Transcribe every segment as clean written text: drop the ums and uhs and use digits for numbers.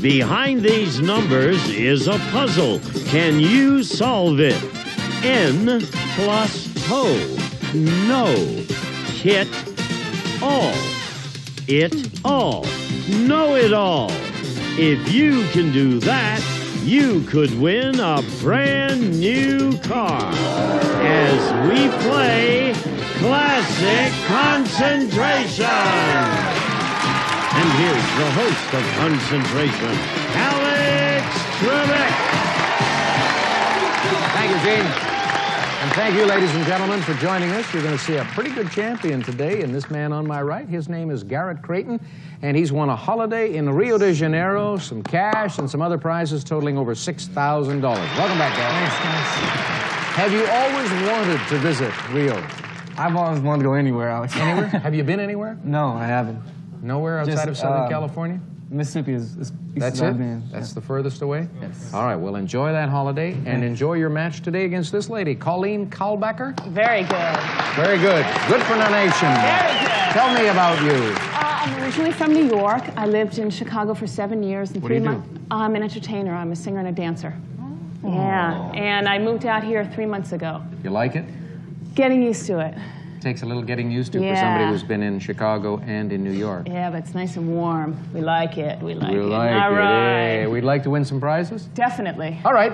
Behind these numbers is a puzzle. Can you solve it? N plus O. No. Hit all. It all. Know it all. If you can do that, you could win a brand new car. As we play Classic Concentration. And here's the host of Concentration, Alex Trebek. Thank you, Gene. And thank you, ladies and gentlemen, for joining us. You're going to see a pretty good champion today in this man on my right. His name is Garrett Creighton, and he's won a holiday in Rio de Janeiro, some cash, and some other prizes totaling over $6,000. Welcome back, Garrett. Thanks, guys. Have you always wanted to visit Rio? I've always wanted to go anywhere, Alex. Anywhere? Have you been anywhere? No, I haven't. Nowhere outside of Southern California? Mississippi is That's it? That's the furthest away? Yes. All right, well, enjoy that holiday and enjoy your match today against this lady, Colleen Kalbacher. Very good. Very good. Good pronunciation. Very good. Tell me about you. I'm originally from New York. I lived in Chicago for 7 years. And What do you do? I'm an entertainer. I'm a singer and a dancer. Oh. Yeah, and I moved out here 3 months ago. You like it? Getting used to it. Takes a little getting used to for somebody who's been in Chicago and in New York. Yeah, but it's nice and warm. We like it. We like it. All All right. Hey, we'd like to win some prizes. Definitely. All right.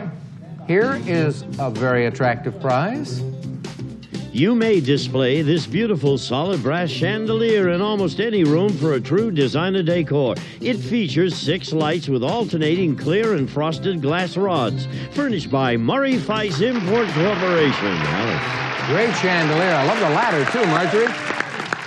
Here is a very attractive prize. You may display this beautiful solid brass chandelier in almost any room for a true designer decor. It features 6 lights with alternating clear and frosted glass rods, furnished by Murray Feist Import Corporation. Alex. Great chandelier. I love the ladder, too, Marjorie.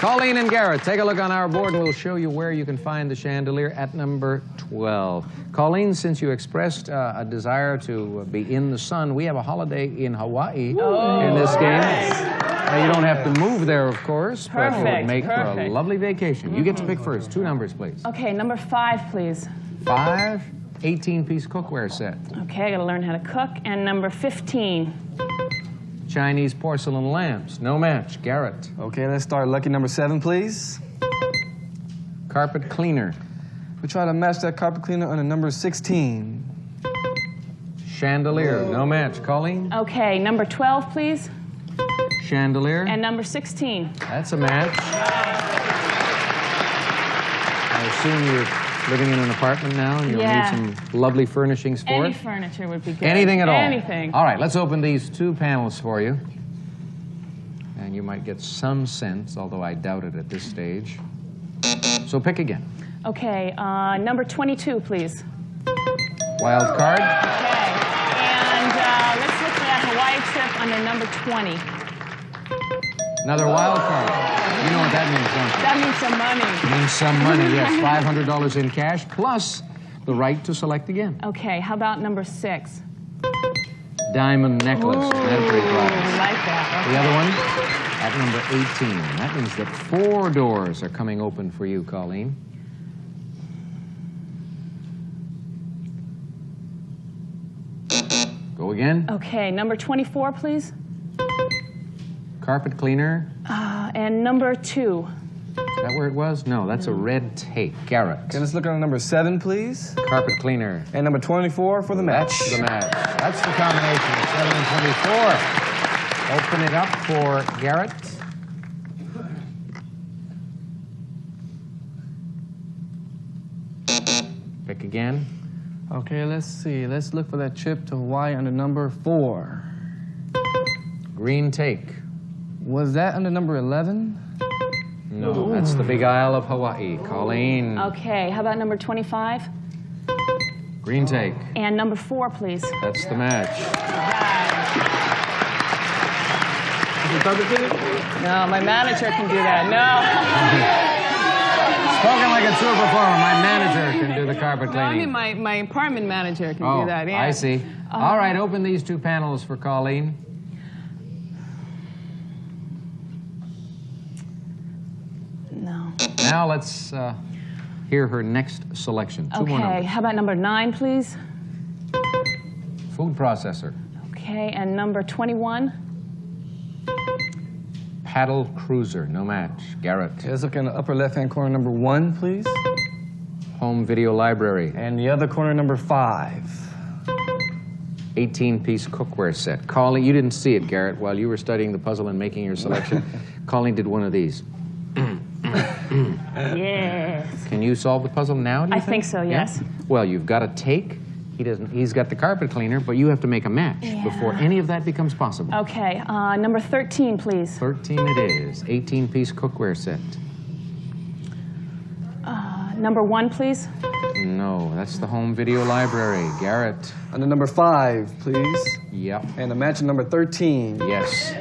Colleen and Garrett, take a look on our board, and we'll show you where you can find the chandelier at number 12. Colleen, since you expressed a desire to be in the sun, we have a holiday in Hawaii in this game. Now, you don't have to move there, of course, but it would make for a lovely vacation. You get to pick first. 2 numbers, please. Okay, number 5, please. 5, 18-piece cookware set. Okay, I gotta learn how to cook. And number 15. Chinese porcelain lamps. No match. Garrett. Okay, let's start. Lucky number 7, please. Carpet cleaner. We try to match that carpet cleaner on the number 16. Chandelier. No match. Colleen. Okay, number 12, please. Chandelier. And number 16. That's a match. I assume you're living in an apartment now and you'll need some lovely furnishings for Any it? furniture would be good. Anything at all? Anything. All right, let's open these 2 panels for you. And you might get some sense, although I doubt it at this stage. So pick again. Okay, number 22, please. Wild card. Okay, and let's look for that Hawaii trip under number 20. Another wild card. You know what that means, don't you? That means some money. It means some money, yes. $500 in cash, plus the right to select again. Okay, how about number 6? Diamond necklace. Ooh, That's pretty prize. I like that. Okay. The other one at number 18. That means that 4 doors are coming open for you, Colleen. Go again. Okay, number 24, please. Carpet cleaner. And number 2. Is that where it was? No, that's a red tape. Garrett. Okay, let's look on number 7, please. Carpet cleaner. And number 24 for the match. That's the match. That's the combination of 7 and 24. Open it up for Garrett. Pick again. Okay, let's see. Let's look for that trip to Hawaii under number 4. Green take. Was that under number 11? No, that's the Big Isle of Hawaii. Colleen. Okay, how about number 25? Green take. And number 4, please. That's the match. No, my manager can do that. No. Spoken like a true performer. My manager can do the carpet No, I cleaning. mean my apartment manager can do that. Yeah. I see. All right, open these 2 panels for Colleen. No. Now let's hear her next selection. 2 more Okay, numbers. how about number 9, please? Food processor. Okay, and number 21? Paddle cruiser. No match. Garrett. Okay, let's look in the upper left-hand corner, number 1, please. Home video library. And the other corner, number 5. 18-piece cookware set. Colleen, you didn't see it, Garrett, while you were studying the puzzle and making your selection. Colleen did one of these. Yes. Can you solve the puzzle now, do you I think so, yes. Yeah? Well, you've got to take. He's got the carpet cleaner, but you have to make a match before any of that becomes possible. Okay, number 13, please. 13 it is. 18-piece cookware set. Number 1, please. No, that's the home video library. Garrett. Under number 5, please. Yep. And a match number 13. Yes.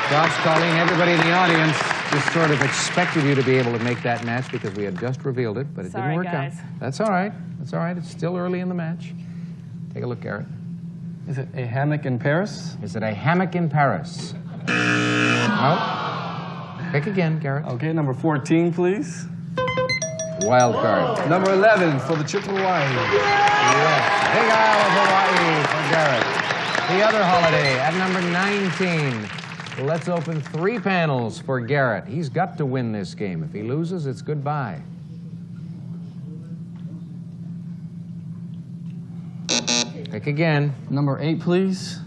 Josh, Colleen, everybody in the audience just sort of expected you to be able to make that match because we had just revealed it, but it didn't work out. That's all right. That's all right. It's still early in the match. Take a look, Garrett. Is it a hammock in Paris? Is it a hammock in Paris? No. Pick again, Garrett. Okay, number 14, please. Wild card. Number 11 for the trip to Hawaii. Yes. Big Isle of Hawaii for Garrett. The other holiday at number 19. Let's open 3 panels for Garrett. He's got to win this game. If he loses, it's goodbye. Pick again. Number 8, please.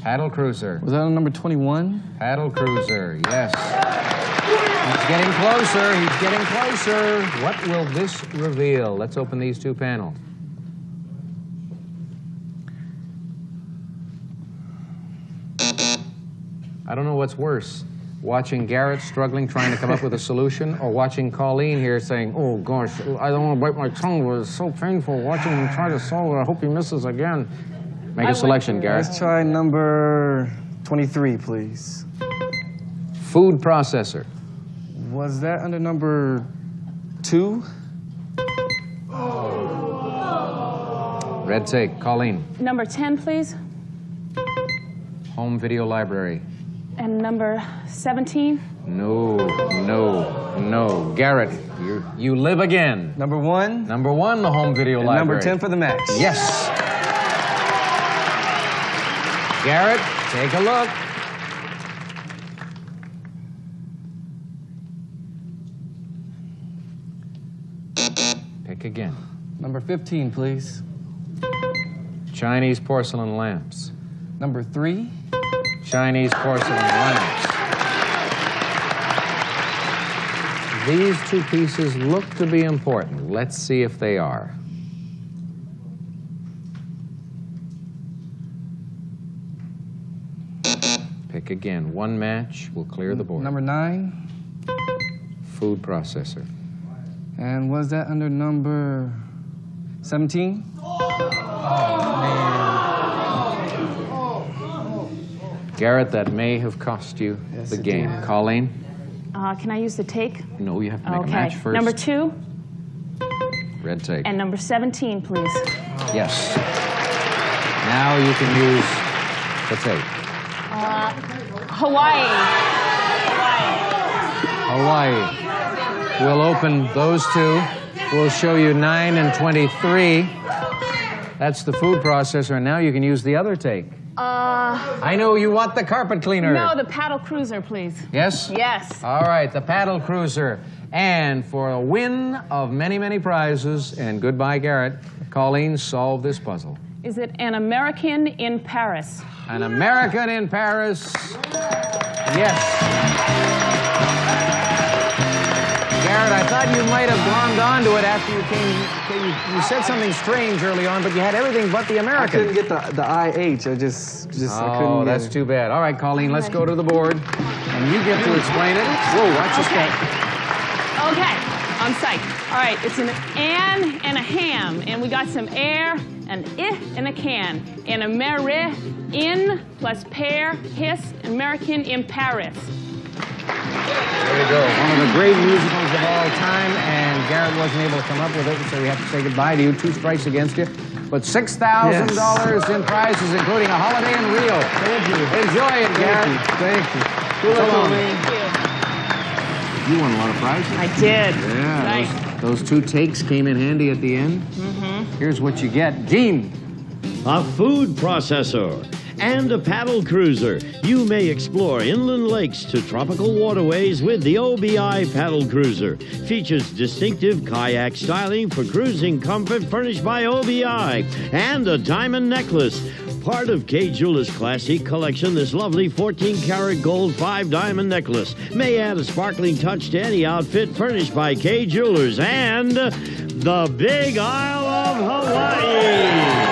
Paddle cruiser. Was that on number 21? Paddle cruiser, yes. He's getting closer. He's getting closer. What will this reveal? Let's open these 2 panels. I don't know what's worse, watching Garrett struggling trying to come up with a solution, or watching Colleen here saying, oh gosh, I don't want to bite my tongue, but it's so painful watching him try to solve it. I hope he misses again. Make a selection, Garrett. Let's try number 23, please. Food processor. Was that under number 2? Red take. Colleen. Number 10, please. Home video library. And number 17. No, no, no. Garrett, you live again. Number 1? Number 1, the home video library. Number 10 for the match. Yes. Garrett, take a look. Pick again. Number 15, please. Chinese porcelain lamps. Number 3. Chinese porcelain lamps. These 2 pieces look to be important. Let's see if they are. Pick again. 1 match will clear the board. Number 9. Food processor. And was that under number 17? Garrett, that may have cost you the game. Colleen? Can I use the take? No, you have to make a match first. Number 2. Red take. And number 17, please. Yes. Now you can use the take. Hawaii. Hawaii. We'll open those 2. We'll show you 9 and 23. That's the food processor, and now you can use the other take. I know you want the carpet cleaner. No, the paddle cruiser, please. Yes? Yes. All right, the paddle cruiser. And for a win of many, many prizes, and goodbye, Garrett, Colleen, solve this puzzle. Is it an American in Paris? An American in Paris. Yes. Garrett, I thought you might have glommed onto it after you came. You said something strange early on, but you had everything but the American. I couldn't get the IH. I just I couldn't. Oh, that's too bad. All right, Colleen, let's go to the board, and you get to explain it. Whoa, watch your step. Okay, I'm psyched. All right, it's an an and a ham, and we got some air, an and a can, and in plus pear, hiss, American in Paris. There you go. One of the great musicals of all time, and Garrett wasn't able to come up with it, so we have to say goodbye to you. 2 strikes against you. But $6,000 in prizes, including a holiday in Rio. Thank you. Enjoy it, Garrett. Thank you. So long. Thank you. You won a lot of prizes. I did. Yeah. Right. Those 2 takes came in handy at the end. Mm-hmm. Here's what you get. Gene. A food processor and a paddle cruiser. You may explore inland lakes to tropical waterways with the OBI Paddle Cruiser. Features distinctive kayak styling for cruising comfort furnished by OBI, and a diamond necklace. Part of Kay Jewelers' classic collection, this lovely 14-karat gold 5-diamond necklace may add a sparkling touch to any outfit furnished by Kay Jewelers. And the Big Isle of Hawaii.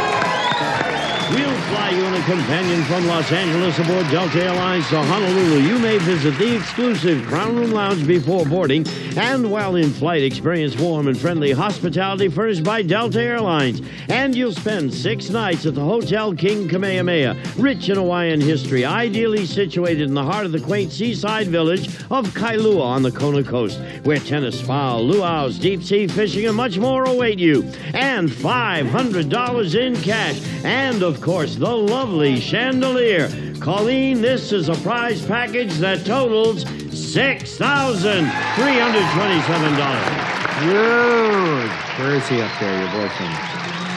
We'll fly you in a companion from Los Angeles aboard Delta Airlines to Honolulu. You may visit the exclusive Crown Room Lounge before boarding, and while in flight, experience warm and friendly hospitality furnished by Delta Airlines. And you'll spend 6 nights at the Hotel King Kamehameha, rich in Hawaiian history, ideally situated in the heart of the quaint seaside village of Kailua on the Kona coast, where tennis, spa, luau's, deep-sea fishing, and much more await you. And $500 in cash. And, of course, the lovely chandelier. Colleen, this is a prize package that totals $6,327. Good. Where is he up there, your boyfriend?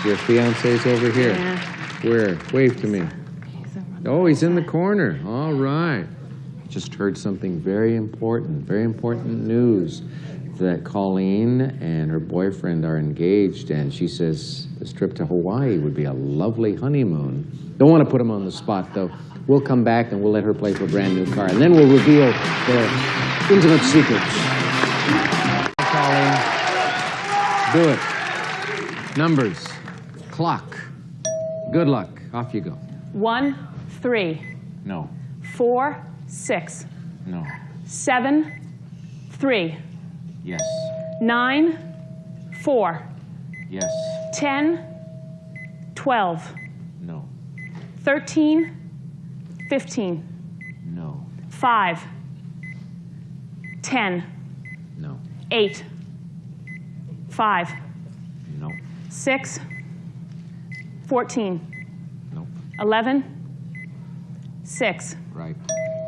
Your fiance's over here. Yeah. Where? Wave to me. Oh, he's in the corner. All right. Just heard something very important news. That Colleen and her boyfriend are engaged, and she says this trip to Hawaii would be a lovely honeymoon. Don't want to put him on the spot, though. We'll come back and we'll let her play for a brand new car, and then we'll reveal their intimate secrets. Colleen, do it. Numbers, clock. Good luck. Off you go. 1, 3, No. 4, 6, No. 7, 3, Yes. 9, 4, Yes. 10, 12, No. 13, 15, No. 5, 10, No. 8, 5, No. 6, 14, No. 11, 6, Right.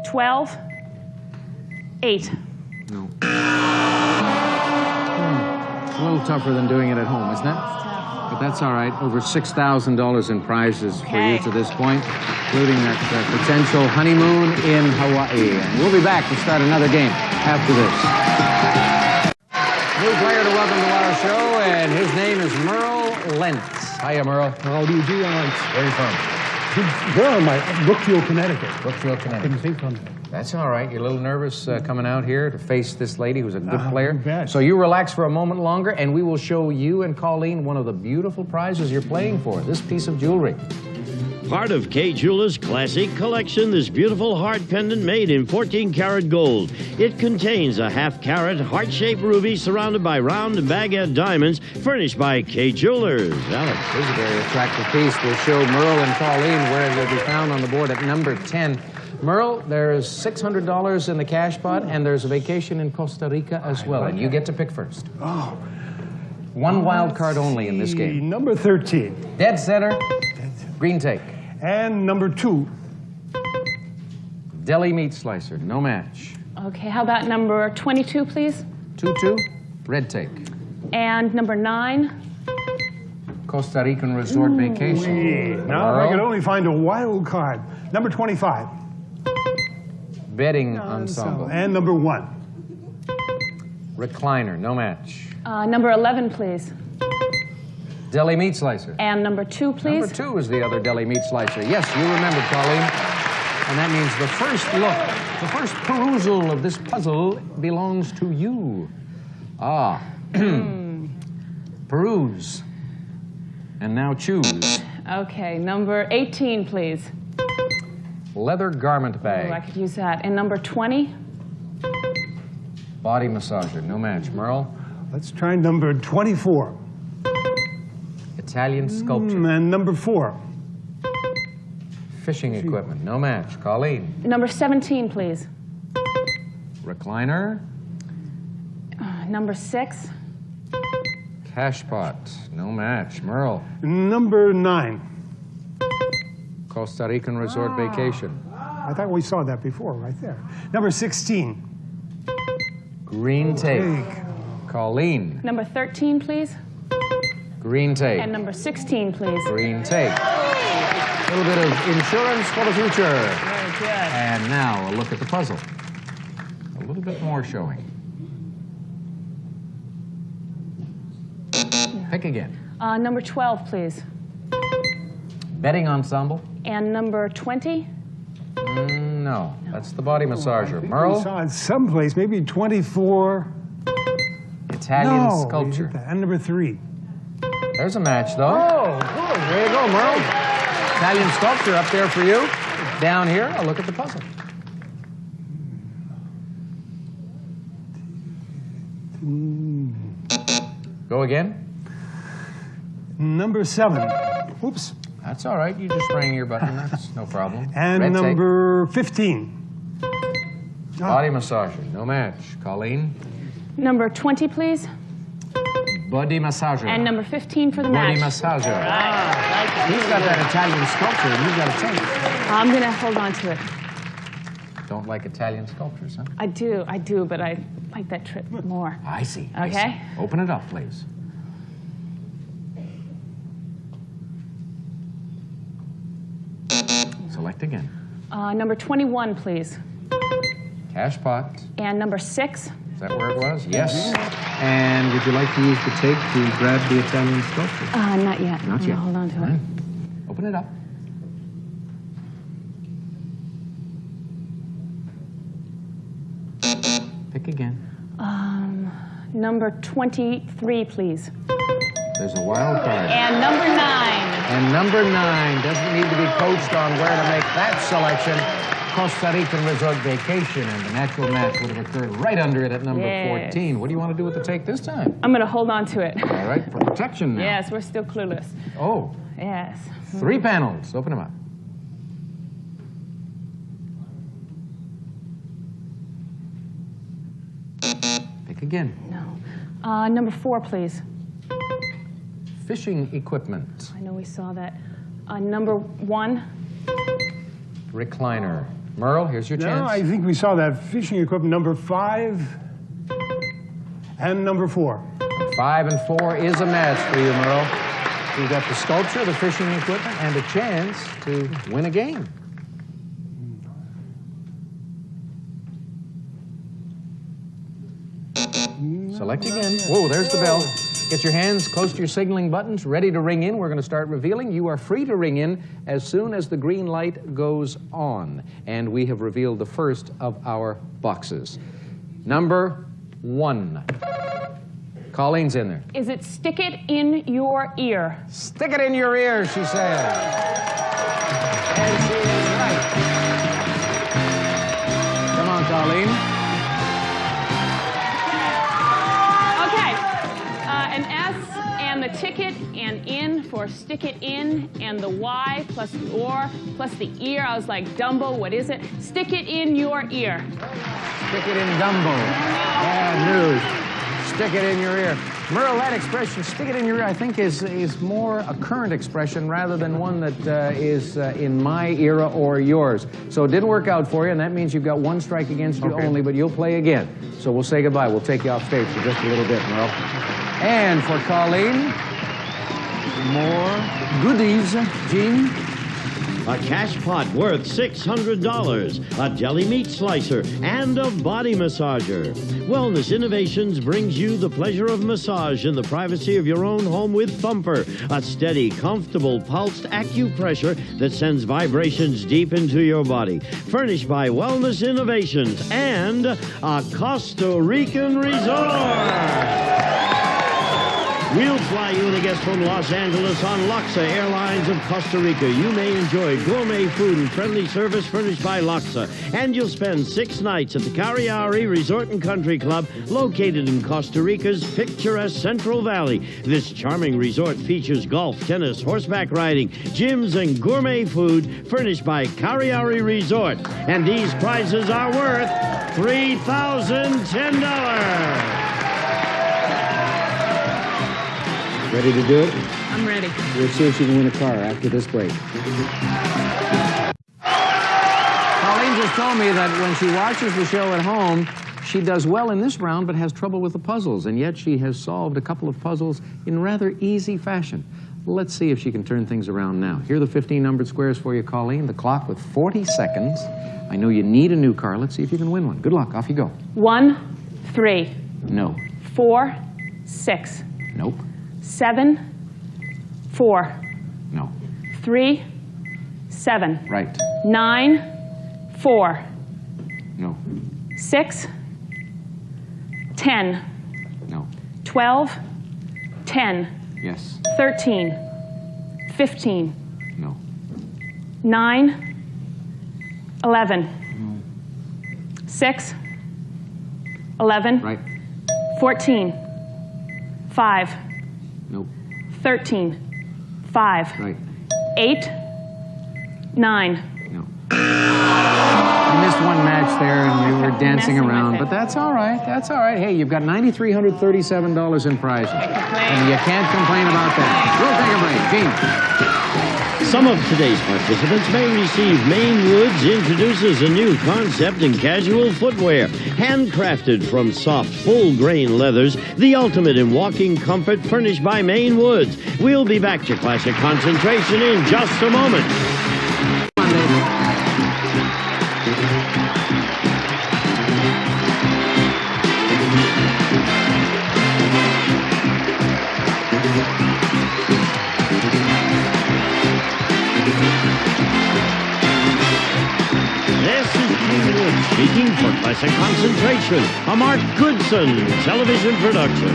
12, 8. No. A little tougher than doing it at home, isn't it? But that's all right. Over $6,000 in prizes for you to this point, including that potential honeymoon in Hawaii. And we'll be back to start another game after this. New player to welcome to our show, and his name is Merle Lentz. Hiya, Merle. How do you do, Alex? Where are you from? Durham, Brookfield, Connecticut. Brookfield, Couldn't Connecticut. think on that. That's all right. You're a little nervous coming out here to face this lady who's a good player. you bet. So you relax for a moment longer, and we will show you and Colleen one of the beautiful prizes you're playing for, this piece of jewelry. Part of Kay Jewelers' classic collection, this beautiful heart pendant made in 14-karat gold. It contains a half-carat heart-shaped ruby surrounded by round and baguette diamonds, furnished by Kay Jewelers. Alex. This is a very attractive piece. We'll show Merle and Colleen where it will be found on the board at number 10. Merle, there's $600 in the cash pot, and there's a vacation in Costa Rica as well, and you get to pick first. Oh. One wild card only in this game. Number 13. Dead center, green take. And number 2. Deli meat slicer, no match. Okay, how about number 22, please? 2-2, red take. And number 9. Costa Rican resort vacation. Now I could Merle, only find a wild card. Number 25. bedding ensemble. And number 1. Recliner, no match. Number 11, please. Deli meat slicer. And number 2, please. Number 2 is the other deli meat slicer. Yes, you remember, Colleen. And that means the first look, the first perusal of this puzzle belongs to you. Ah. Peruse. And now choose. Okay, number 18, please. Leather garment Oh, I bag. could use that. And number 20. Body massager, no match. Merle. Let's try number 24. Italian sculpture. And number 4. Fishing equipment, no match. Colleen. Number 17, please. Recliner. Number 6. Cash pot, no match. Merle. Number 9. Costa Rican resort vacation. I thought we saw that before, right there. Number 16. Green take. Colleen. Number 13, please. Green take. And number 16, please. Green take. A little bit of insurance for the future. Very good. And now a look at the puzzle. A little bit more showing. Pick again. Number 12, please. Betting ensemble? And number 20? No, that's the body massager. We Merle? saw it someplace, maybe 24. Italian No, we sculpture. hit that. And number 3. There's a match, though. Oh, good. There you go, Merle. Italian sculpture up there for you. Down here, a look at the puzzle. Go again. Number 7. Oops. That's all right. You just rang your button. That's no problem. And Red tape. number 15. Body massager. No match. Colleen? Number 20, please. Body massager. And number 15 for the Body match. massager. Right. He's got that Italian sculpture, and you've got to take it. I'm going to hold on to it. Don't like Italian sculptures, huh? I do, but I like that trip more. I see. I Okay. see. Open it up, please. Select again. Number 21, please. Cash pot. And number 6. Is that where it was? Yes. And would you like to use the tape to grab the Italian sculpture? Not yet. Not I'm yet. gonna hold on to All it. right. Open it up. Pick again. Number 23, please. There's a wild card. And number 9. And number 9 doesn't need to be coached on where to make that selection. Costa Rican Resort Vacation, and the natural match would have occurred right under it at number Yes. 14. What do you want to do with the take this time? I'm going to hold on to it. All right, for protection now. Yes, we're still clueless. Oh, Yes. 3 panels. Open them up. Pick again. No. Number 4, please. Fishing equipment. I know we saw that. Number 1. Recliner. Merle, here's your No, chance. I think we saw that fishing equipment. Number 5 and number 4. 5 and 4 is a match for you, Merle. You've got the sculpture, the fishing equipment, and a chance to win a game. Select again. Whoa, there's the bell. Get your hands close to your signaling buttons, ready to ring in. We're going to start revealing. You are free to ring in as soon as the green light goes on. And we have revealed the first of our boxes. Number 1. Colleen's in there. Is it stick it in your ear? Stick it in your ear, she said. And she is right. Come on, Colleen. Okay. An S and the ticket and in for stick it in, and the Y plus the or plus the ear. I was like, Dumbo, what is it? Stick it in your ear. Stick it in Dumbo. Bad news. Stick it in your ear. Merle, that expression, stick it in your ear, I think is more a current expression rather than one that is in my era or yours. So it didn't work out for you, and that means you've got 1 strike against you only, but you'll play again. So we'll say goodbye. We'll take you off stage for just a little bit, Merle. And for Colleen, more goodies. Gene? A cash pot worth $600, a deli meat slicer, and a body massager. Wellness Innovations brings you the pleasure of massage in the privacy of your own home with Thumper, a steady, comfortable, pulsed acupressure that sends vibrations deep into your body. Furnished by Wellness Innovations and a Costa Rican resort. We'll fly you and a guest from Los Angeles on Loxa Airlines of Costa Rica. You may enjoy gourmet food and friendly service furnished by Loxa. And you'll spend 6 nights at the Cariari Resort and Country Club, located in Costa Rica's picturesque Central Valley. This charming resort features golf, tennis, horseback riding, gyms, and gourmet food furnished by Cariari Resort. And these prizes are worth $3,010. Ready to do it? I'm ready. We'll see if you can win a car after this break. Colleen just told me that when she watches the show at home, she does well in this round but has trouble with the puzzles, and yet she has solved a couple of puzzles in rather easy fashion. Let's see if she can turn things around now. Here are the 15 numbered squares for you, Colleen. The clock with 40 seconds. I know you need a new car. Let's see if you can win one. Good luck. Off you go. 1, 3, No. 4, 6, Nope. 7, 4, No. 3, 7, Right. 9, 4, No. 6, 10, No. 12, 10, Yes. 13, 15, No. 9, 11, 6, 11, Right. 14, 5, Nope. 13, 5, Right. 8, 9. No. You missed one match there and you were dancing messing with around, it. but that's all right. That's all right. Hey, you've got $9,337 in prizes. And you can't complain about that. We'll take a break. Gene. Some of today's participants may receive Maine Woods introduces a new concept in casual footwear. Handcrafted from soft, full-grain leathers, the ultimate in walking comfort furnished by Maine Woods. We'll be back to Classic Concentration in just a moment. This is Gene Wood speaking for Classic Concentration, a Mark Goodson television production.